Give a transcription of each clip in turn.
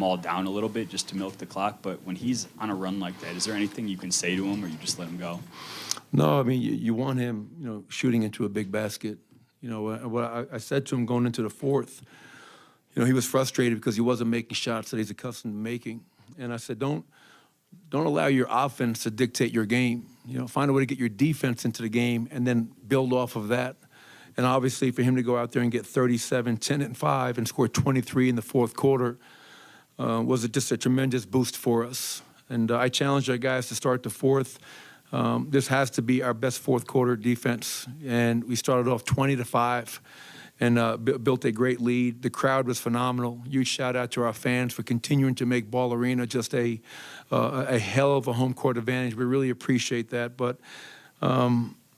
Jamal down a little bit just to milk the clock. But when he's on a run like that, is there anything you can say to him, or you just let him go? No, I mean, you want him, shooting into a big basket. What I said to him going into the fourth, he was frustrated because he wasn't making shots that he's accustomed to making. And I said, don't allow your offense to dictate your game. Find a way to get your defense into the game and then build off of that. And obviously for him to go out there and get 37, 10, and 5 and score 23 in the fourth quarter was just a tremendous boost for us. And I challenged our guys to start the fourth. This has to be our best fourth quarter defense. And we started off 20-5 and built a great lead. The crowd was phenomenal. Huge shout out to our fans for continuing to make Ball Arena just a hell of a home court advantage. We really appreciate that. But,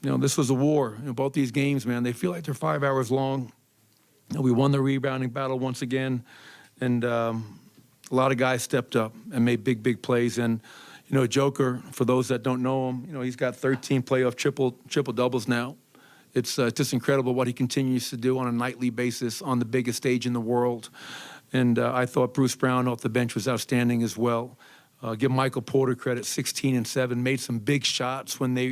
this was a war. Both these games, man, they feel like they're 5 hours long. We won the rebounding battle once again. And a lot of guys stepped up and made big plays. And, Joker, for those that don't know him, he's got 13 playoff triple-doubles now. It's just incredible what he continues to do on a nightly basis on the biggest stage in the world. And I thought Bruce Brown off the bench was outstanding as well. Give Michael Porter credit, 16 and 7, made some big shots when they,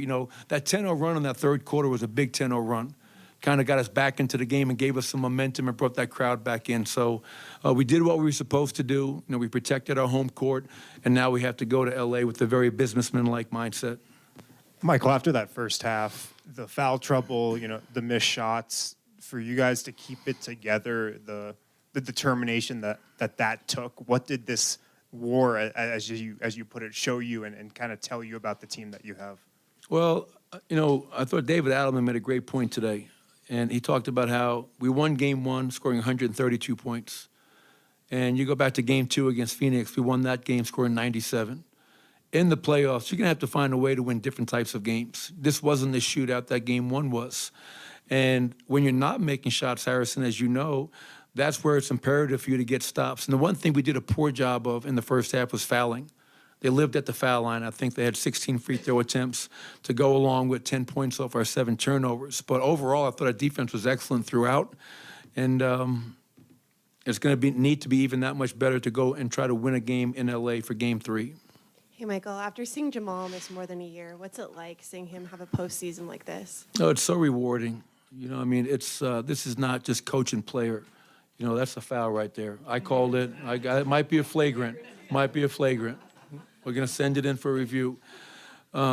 that 10-0 run in that third quarter was a big 10-0 run. Kind of got us back into the game and gave us some momentum and brought that crowd back in. So we did what we were supposed to do. We protected our home court, and now we have to go to L.A. with a very businessman-like mindset. Michael, after that first half, the foul trouble, the missed shots, for you guys to keep it together, the determination that took, what did this war, as you put it, show you and kind of tell you about the team that you have? Well, I thought David Adelman made a great point today. And he talked about how we won game one, scoring 132 points. And you go back to game two against Phoenix, we won that game scoring 97. In the playoffs, you're going to have to find a way to win different types of games. This wasn't the shootout that game one was. And when you're not making shots, Harrison, as you know, that's where it's imperative for you to get stops. And the one thing we did a poor job of in the first half was fouling. They lived at the foul line. I think they had 16 free throw attempts to go along with 10 points off our 7 turnovers. But overall, I thought our defense was excellent throughout. And it's going to need to be even that much better to go and try to win a game in L.A. for Game 3. Hey, Michael, after seeing Jamal miss more than a year, what's it like seeing him have a postseason like this? Oh, it's so rewarding. It's this is not just coach and player. That's a foul right there. I called it. It might be a flagrant. We're going to send it in for review. But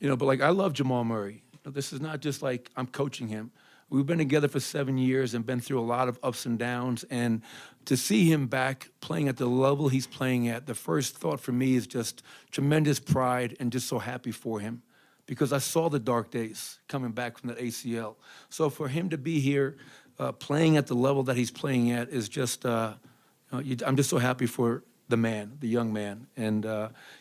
I love Jamal Murray. This is not just like I'm coaching him. We've been together for 7 years and been through a lot of ups and downs. And to see him back playing at the level he's playing at, the first thought for me is just tremendous pride and just so happy for him. Because I saw the dark days coming back from that ACL. So for him to be here playing at the level that he's playing at is just, I'm just so happy for the man, the young man, and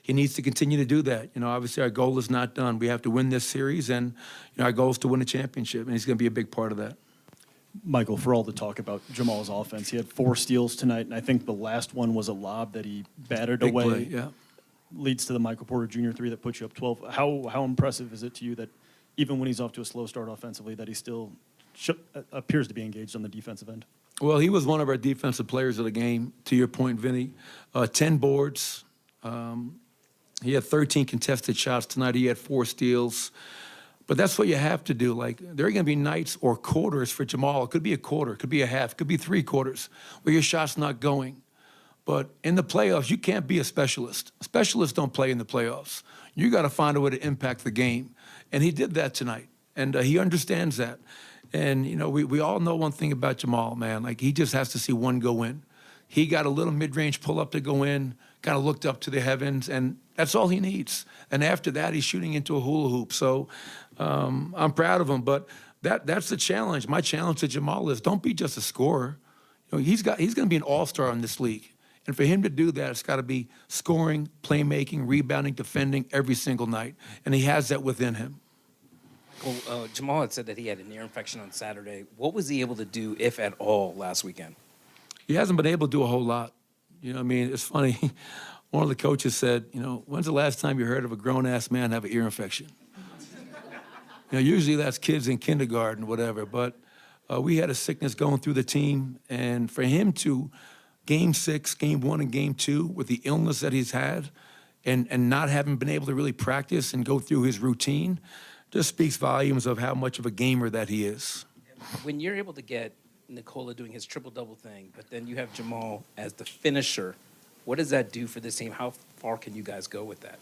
he needs to continue to do that. Obviously our goal is not done. We have to win this series, and our goal is to win a championship, and he's going to be a big part of that. Michael, for all the talk about Jamal's offense, he had 4 steals tonight, and I think the last one was a lob that he batted Big away. Play, yeah. Leads to the Michael Porter Jr. 3 that puts you up 12. How impressive is it to you that even when he's off to a slow start offensively, that he still appears to be engaged on the defensive end? Well, he was one of our defensive players of the game, to your point, Vinny. 10 boards. He had 13 contested shots tonight. He had 4 steals. But that's what you have to do. There are going to be nights or quarters for Jamal. It could be a quarter, it could be a half, it could be 3 quarters where your shot's not going. But in the playoffs, you can't be a specialist. Specialists don't play in the playoffs. You got to find a way to impact the game. And he did that tonight. And he understands that. And, we all know one thing about Jamal, man. He just has to see one go in. He got a little mid-range pull-up to go in, kind of looked up to the heavens, and that's all he needs. And after that, he's shooting into a hula hoop. So I'm proud of him. But that's the challenge. My challenge to Jamal is don't be just a scorer. He's going to be an all-star in this league. And for him to do that, it's got to be scoring, playmaking, rebounding, defending every single night. And he has that within him. Well, Jamal had said that he had an ear infection on Saturday. What was he able to do, if at all, last weekend? He hasn't been able to do a whole lot. It's funny. One of the coaches said, when's the last time you heard of a grown-ass man have an ear infection? Usually that's kids in kindergarten, whatever. But we had a sickness going through the team. And for him to Game 6, Game 1, and Game 2 with the illness that he's had and not having been able to really practice and go through his routine just speaks volumes of how much of a gamer that he is. When you're able to get Nikola doing his triple-double thing, but then you have Jamal as the finisher, what does that do for this team? How far can you guys go with that?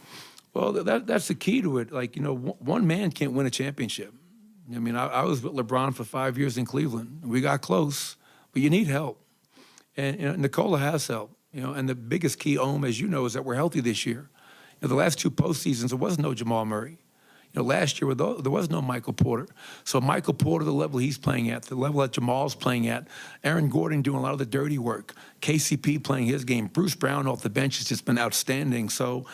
Well, that's the key to it. Like, one man can't win a championship. I mean, I was with LeBron for 5 years in Cleveland. We got close, but you need help. And Nikola has help. And the biggest key, as you know, is that we're healthy this year. The last 2 postseasons, there was no Jamal Murray. Last year, there was no Michael Porter. So Michael Porter, the level he's playing at, the level that Jamal's playing at, Aaron Gordon doing a lot of the dirty work, KCP playing his game, Bruce Brown off the bench has just been outstanding. So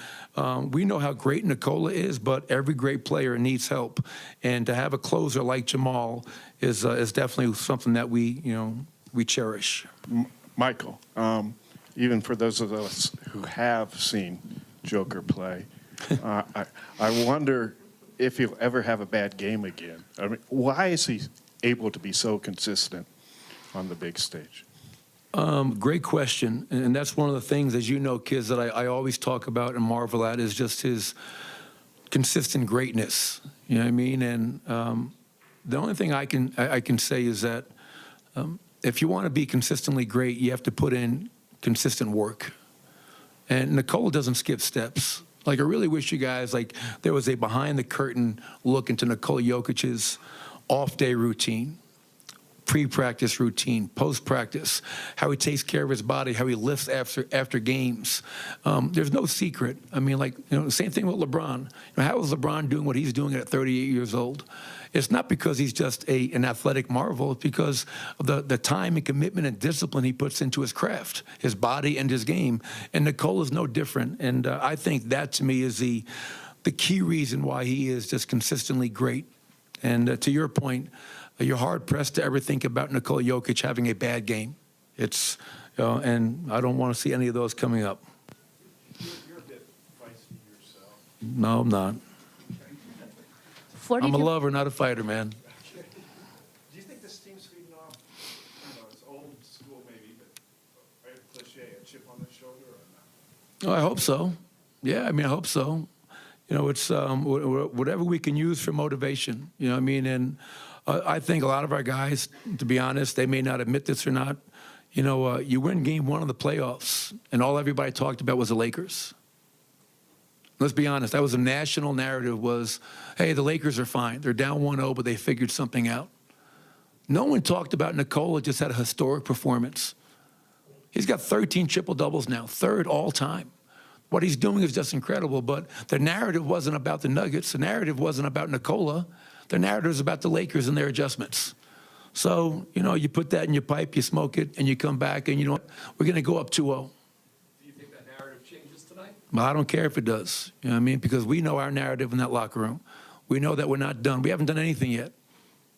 we know how great Nikola is, but every great player needs help. And to have a closer like Jamal is definitely something that we cherish. Michael, even for those of us who have seen Joker play, I wonder if he'll ever have a bad game again. I mean, why is he able to be so consistent on the big stage? Great question. And that's one of the things, as you know, kids, that I always talk about and marvel at is just his consistent greatness. You know what I mean? And the only thing I can say is that if you want to be consistently great, you have to put in consistent work. And Nikola doesn't skip steps. Like, I really wish you guys, there was a behind-the-curtain look into Nikola Jokic's off-day routine, pre-practice routine, post-practice, how he takes care of his body, how he lifts after games. There's no secret. I mean, the same thing with LeBron. How is LeBron doing what he's doing at 38 years old? It's not because he's just an athletic marvel. It's because of the time and commitment and discipline he puts into his craft, his body and his game. And Nikola's no different. And I think that, to me, is the key reason why he is just consistently great. And to your point, you're hard-pressed to ever think about Nikola Jokic having a bad game. It's, and I don't want to see any of those coming up. You're a bit feisty yourself. No, I'm not. 42 I'm a lover, not a fighter, man. Do you think this team's feeding off, it's old school maybe, but a cliche, a chip on the shoulder or not? Oh, I hope so. Yeah, I hope so. It's whatever we can use for motivation. You know what I mean? And I think a lot of our guys, to be honest, they may not admit this or not. You win game 1 of the playoffs, and all everybody talked about was the Lakers. Let's be honest. That was a national narrative was, hey, the Lakers are fine. They're down 1-0, but they figured something out. No one talked about Nikola just had a historic performance. He's got 13 triple-doubles now, 3rd all-time. What he's doing is just incredible, but the narrative wasn't about the Nuggets. The narrative wasn't about Nikola. The narrative was about the Lakers and their adjustments. So, you put that in your pipe, you smoke it, and you come back, and we're going to go up 2-0. Do you think that narrative changes tonight? Well, I don't care if it does, you know what I mean? Because we know our narrative in that locker room. We know that we're not done. We haven't done anything yet.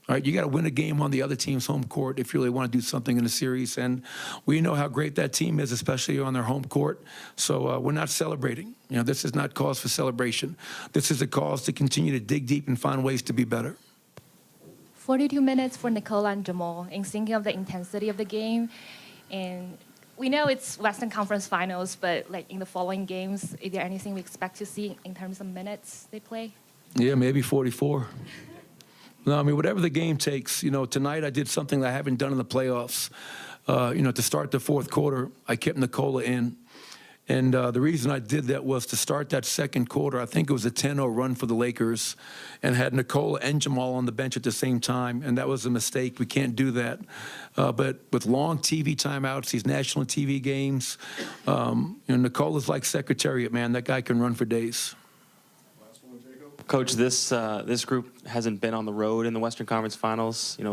All right, you got to win a game on the other team's home court if you really want to do something in the series. And we know how great that team is, especially on their home court. So we're not celebrating. This is not cause for celebration. This is a cause to continue to dig deep and find ways to be better. 42 minutes for Nikola and Jamal, and thinking of the intensity of the game. And we know it's Western Conference Finals, but in the following games, is there anything we expect to see in terms of minutes they play? Yeah, maybe 44. No, whatever the game takes. Tonight I did something that I haven't done in the playoffs. To start the 4th quarter, I kept Nikola in. And the reason I did that was to start that 2nd quarter. I think it was a 10-0 run for the Lakers, and had Nikola and Jamal on the bench at the same time, and that was a mistake. We can't do that. But with long TV timeouts, these national TV games, Nikola's like Secretariat, man. That guy can run for days. Coach, this group hasn't been on the road in the Western Conference Finals. It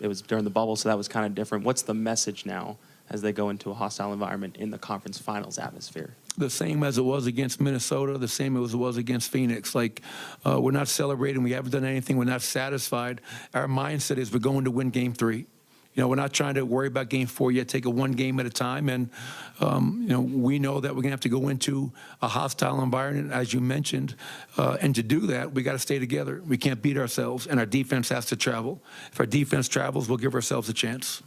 was during the bubble, so that was kind of different. What's the message now as they go into a hostile environment in the conference finals atmosphere? The same as it was against Minnesota, the same as it was against Phoenix. We're not celebrating. We haven't done anything. We're not satisfied. Our mindset is we're going to win game 3. We're not trying to worry about game 4 yet. Take it one game at a time. And, we know that we're going to have to go into a hostile environment, as you mentioned. And to do that, we got to stay together. We can't beat ourselves, and our defense has to travel. If our defense travels, we'll give ourselves a chance.